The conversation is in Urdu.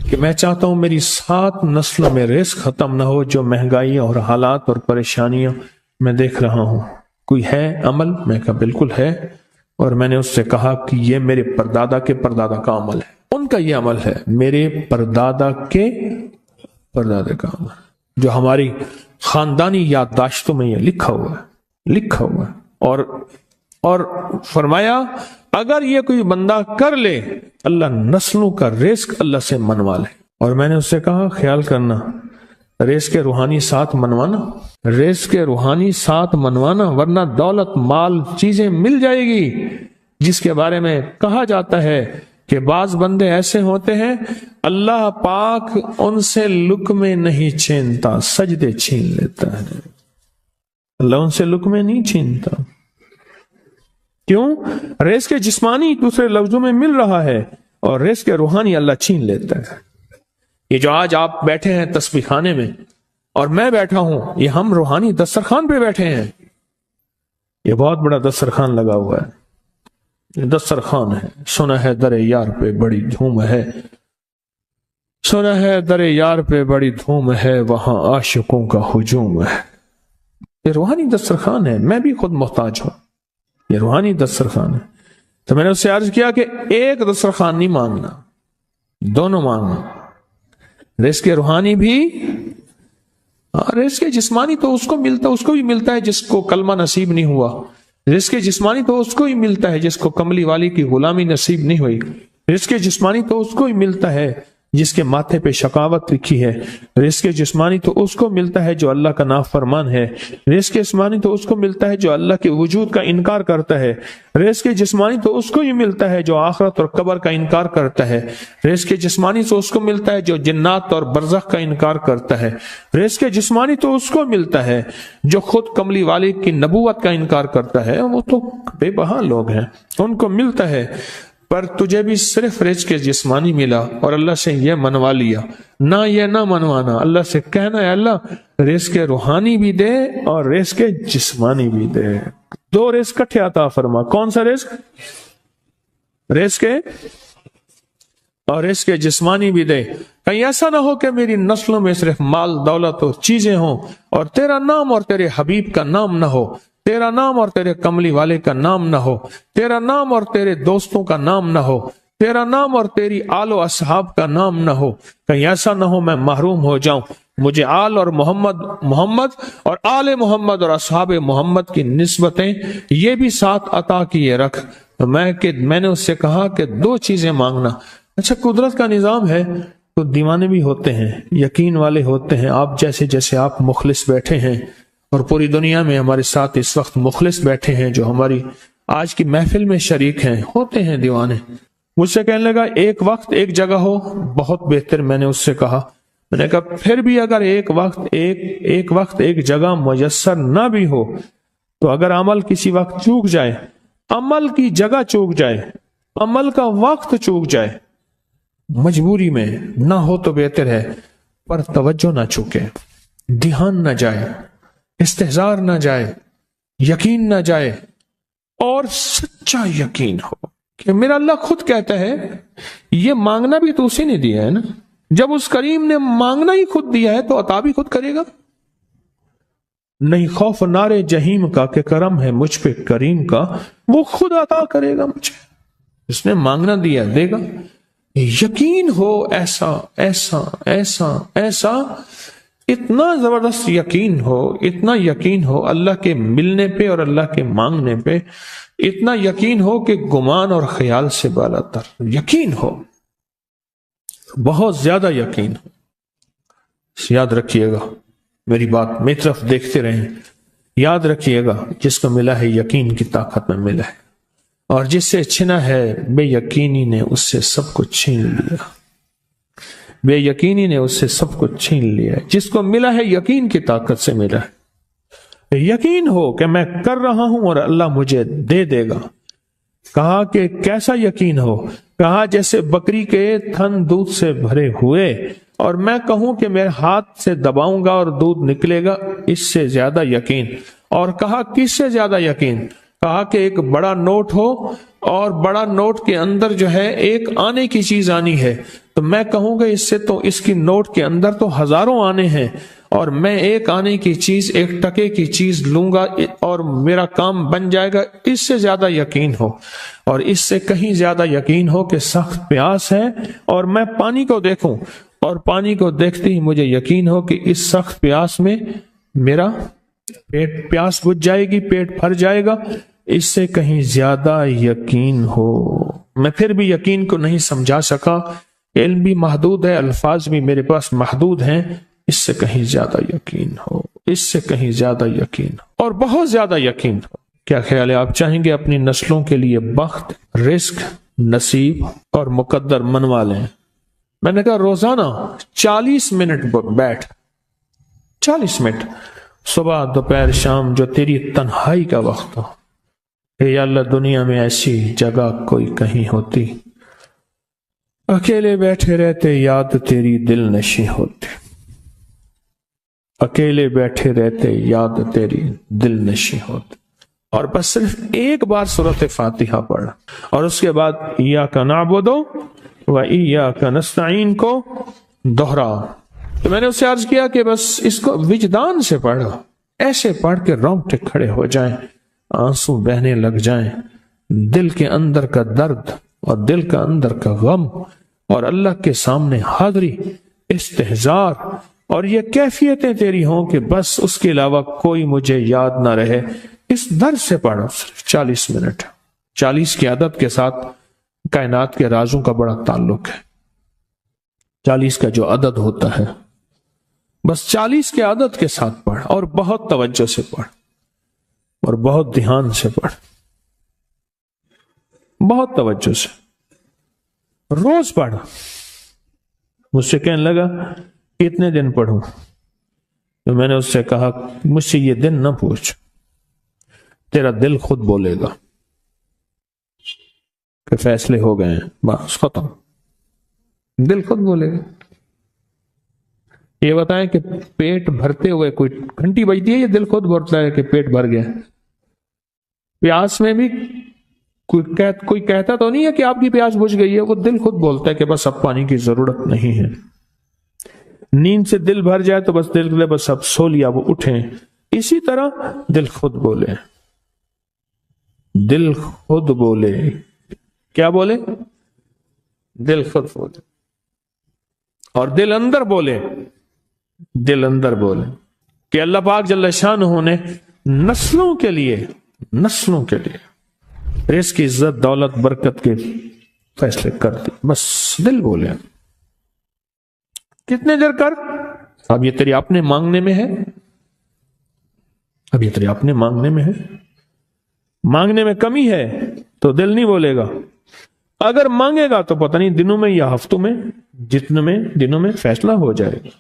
کہ میں چاہتا ہوں میری 7 نسلوں میں رزق ختم نہ ہو جو مہنگائی اور حالات اور پریشانیوں میں دیکھ رہا ہوں۔ کوئی ہے عمل؟ میں کہا بالکل ہے، اور میں نے اس سے کہا کہ یہ میرے پردادا کے پردادا کا عمل ہے، ان کا یہ عمل ہے، میرے پردادا کے پردادا کا عمل، جو ہماری خاندانی یادداشتوں میں یہ لکھا ہوا ہے۔ اور فرمایا اگر یہ کوئی بندہ کر لے اللہ نسلوں کا رزق اللہ سے منوا لے۔ اور میں نے اس سے کہا خیال کرنا رزق کے روحانی ساتھ منوانا، ورنہ دولت مال چیزیں مل جائے گی، جس کے بارے میں کہا جاتا ہے کہ بعض بندے ایسے ہوتے ہیں اللہ پاک ان سے لقمے نہیں چھینتا، سجدے چھین لیتا ہے۔ اللہ ان سے لقمے نہیں چھینتا، کیوں؟ رزق جسمانی دوسرے لفظوں میں مل رہا ہے، اور رزق روحانی اللہ چھین لیتا ہے۔ یہ جو آج آپ بیٹھے ہیں تسبیح خانے میں اور میں بیٹھا ہوں، یہ ہم روحانی دسترخوان پہ بیٹھے ہیں۔ یہ بہت بڑا دسترخوان لگا ہوا ہے، یہ دسترخوان ہے۔ سنا ہے در یار پہ بڑی دھوم ہے، سنا ہے در یار پہ بڑی دھوم ہے، وہاں عاشقوں کا ہجوم ہے۔ یہ روحانی دسترخوان ہے، میں بھی خود محتاج ہوں، یہ روحانی دسترخوان ہے۔ تو میں نے اس سے عرض کیا کہ ایک دسترخوان نہیں مانگنا، دونوں مانگنا، رزق روحانی بھی اور رزق جسمانی تو اس کو بھی ملتا ہے جس کو کلمہ نصیب نہیں ہوا، رزق جسمانی تو اس کو ہی ملتا ہے جس کو کملی والی کی غلامی نصیب نہیں ہوئی، رزق جسمانی تو اس کو ہی ملتا ہے جس کے ماتھے پہ شقاوت لکھی ہے، رزق جسمانی تو اس کو ملتا ہے جو اللہ کا نافرمان ہے، رزق جسمانی تو اس کو ملتا ہے جو اللہ کے وجود کا انکار کرتا ہے، رزق جسمانی تو اس کو ہی ملتا ہے جو آخرت اور قبر کا انکار کرتا ہے، رزق جسمانی تو اس کو ملتا ہے جو جنات اور برزخ کا انکار کرتا ہے، رزق جسمانی تو اس کو ملتا ہے جو خود کملی والی کی نبوت کا انکار کرتا ہے، وہ تو بے بہا لوگ ہیں، ان کو ملتا ہے۔ پر تجھے بھی صرف رزق جسمانی ملا اور اللہ سے یہ منوا لیا، نہ یہ نہ منوانا، اللہ سے کہنا ہے اللہ رزق روحانی بھی دے اور رزق جسمانی بھی دے، 2 رزق کٹھے عطا فرما۔ کون سا رزق؟ رزق اور رزق جسمانی بھی دے۔ کہیں ایسا نہ ہو کہ میری نسلوں میں صرف مال دولت اور چیزیں ہوں اور تیرا نام اور تیرے حبیب کا نام نہ ہو، تیرا نام اور تیرے کملی والے کا نام نہ ہو، تیرا نام اور تیرے دوستوں کا نام نہ ہو، تیرا نام اور تیری آل و اصحاب کا نام نہ ہو، کہیں ایسا نہ ہو میں محروم ہو جاؤں۔ مجھے آل اور محمد اور آل محمد اور اصحاب محمد کی نسبتیں یہ بھی ساتھ عطا کیے رکھ۔ میں نے اس سے کہا کہ 2 چیزیں مانگنا۔ اچھا قدرت کا نظام ہے تو دیوانے بھی ہوتے ہیں، یقین والے ہوتے ہیں، آپ جیسے آپ مخلص بیٹھے ہیں، اور پوری دنیا میں ہمارے ساتھ اس وقت مخلص بیٹھے ہیں جو ہماری آج کی محفل میں شریک ہیں، ہوتے ہیں دیوانے۔ مجھ سے کہنے لگا ایک وقت ایک جگہ ہو بہت بہتر۔ میں نے اس سے کہا، میں نے کہا پھر بھی اگر ایک وقت ایک جگہ میسر نہ بھی ہو تو اگر عمل کسی وقت چوک جائے، عمل کی جگہ چوک جائے، عمل کا وقت چوک جائے، مجبوری میں نہ ہو تو بہتر ہے، پر توجہ نہ چوکے، دھیان نہ جائے، استحضار نہ جائے، یقین نہ جائے، اور سچا یقین ہو کہ میرا اللہ خود کہتا ہے یہ مانگنا بھی تو اسی نے دیا ہے نا، جب اس کریم نے مانگنا ہی خود دیا ہے تو عطا بھی خود کرے گا۔ نہیں خوف نارے جہیم کا کہ کرم ہے مجھ پہ کریم کا، وہ خود عطا کرے گا مجھے، اس نے مانگنا دیا دے گا۔ یقین ہو ایسا ایسا ایسا ایسا، اتنا زبردست یقین ہو، اتنا یقین ہو اللہ کے ملنے پہ اور اللہ کے مانگنے پہ، اتنا یقین ہو کہ گمان اور خیال سے بالا تر یقین ہو، بہت زیادہ یقین ہو۔ یاد رکھیے گا میری بات، میری طرف دیکھتے رہیں، یاد رکھیے گا جس کو ملا ہے یقین کی طاقت میں ملا ہے، اور جس سے چھنا ہے بے یقینی نے اس سے سب کچھ چھین لیا، بے یقینی نے اس سے سب کچھ چھین لیا۔ جس کو ملا ہے یقین کی طاقت سے ملا ہے، یقین ہو کہ میں کر رہا ہوں اور اللہ مجھے دے دے گا۔ کہا کہ کیسا یقین ہو؟ کہا جیسے بکری کے تھن دودھ سے بھرے ہوئے اور میں کہوں کہ میرے ہاتھ سے دباؤں گا اور دودھ نکلے گا، اس سے زیادہ یقین۔ اور کہا کس سے زیادہ یقین؟ کہا کہ ایک بڑا نوٹ ہو اور بڑا نوٹ کے اندر جو ہے ایک آنے کی چیز آنی ہے، تو میں کہوں گا اس سے تو اس کی نوٹ کے اندر تو ہزاروں آنے ہیں، اور میں ایک آنے کی چیز، ایک ٹکے کی چیز لوں گا اور میرا کام بن جائے گا۔ اس سے زیادہ یقین ہو، اور اس سے کہیں زیادہ یقین ہو کہ سخت پیاس ہے اور میں پانی کو دیکھوں، اور پانی کو دیکھتے ہی مجھے یقین ہو کہ اس سخت پیاس میں میرا پیاس بجھ جائے گی، پیٹ بھر جائے گا، اس سے کہیں زیادہ یقین ہو۔ میں پھر بھی یقین کو نہیں سمجھا سکا، علم بھی محدود ہے، الفاظ بھی میرے پاس محدود ہیں، اس سے کہیں زیادہ یقین ہو، اس سے کہیں زیادہ یقین ہو، اور بہت زیادہ یقین ہو۔ کیا خیال ہے؟ آپ چاہیں گے اپنی نسلوں کے لیے بخت، رزق، نصیب اور مقدر منوا لیں؟ میں نے کہا روزانہ 40 منٹ بیٹھ، 40 منٹ صبح دوپہر شام، جو تیری تنہائی کا وقت ہو، کہ یا اللہ دنیا میں ایسی جگہ کوئی کہیں ہوتی، اکیلے بیٹھے رہتے یاد تیری دل نشیں ہوتی، اکیلے بیٹھے رہتے یاد تیری دل نشیں ہوتی، اور بس صرف ایک بار سورۃ فاتحہ پڑھا، اور اس کے بعد ایاک نعبد و ایاک نستعین کو دوہرا۔ تو میں نے اس سے عرض کیا کہ بس اس کو وجدان سے پڑھو، ایسے پڑھ کے رونگٹے کھڑے ہو جائیں، آنسو بہنے لگ جائیں، دل کے اندر کا درد اور دل کا اندر کا غم اور اللہ کے سامنے حاضری، استحضار، اور یہ کیفیتیں تیری ہوں کہ بس اس کے علاوہ کوئی مجھے یاد نہ رہے۔ اس درد سے پڑھو، صرف 40 منٹ۔ 40 کی عدد کے ساتھ کائنات کے رازوں کا بڑا تعلق ہے۔ 40 کا جو عدد ہوتا ہے، بس 40 کے عدد کے ساتھ پڑھ، اور بہت توجہ سے پڑھ، اور بہت دھیان سے پڑھ، بہت توجہ سے، روز پڑھ۔ مجھ سے کہنے لگا کتنے دن پڑھوں؟ تو میں نے اس سے کہا مجھ سے یہ دن نہ پوچھ، تیرا دل خود بولے گا کہ فیصلے ہو گئے ہیں، بس ختم، دل خود بولے گا۔ یہ بتائیں کہ پیٹ بھرتے ہوئے کوئی گھنٹی بجتی ہے، یہ دل خود بولتا ہے کہ پیٹ بھر گیا۔ پیاس میں بھی کوئی کہتا تو نہیں ہے کہ آپ کی پیاس بجھ گئی ہے، وہ دل خود بولتا ہے کہ بس اب پانی کی ضرورت نہیں ہے۔ نیند سے دل بھر جائے تو بس دل کے بس اب سو لیا، وہ اٹھیں۔ اسی طرح دل خود بولے، دل خود بولے، کیا بولے؟ دل خود بولے، اور دل اندر بولے، دل اندر بولے کہ اللہ پاک جل شانہ نے نسلوں کے لیے رزق، عزت، دولت، برکت کے فیصلے کر دی، بس دل بولے۔ کتنے دیر کر؟ اب یہ تیری اپنے مانگنے میں ہے، اب یہ تیری اپنے مانگنے میں ہے۔ مانگنے میں کمی ہے تو دل نہیں بولے گا، اگر مانگے گا تو پتہ نہیں دنوں میں یا ہفتوں میں، جتنے میں دنوں میں فیصلہ ہو جائے گا۔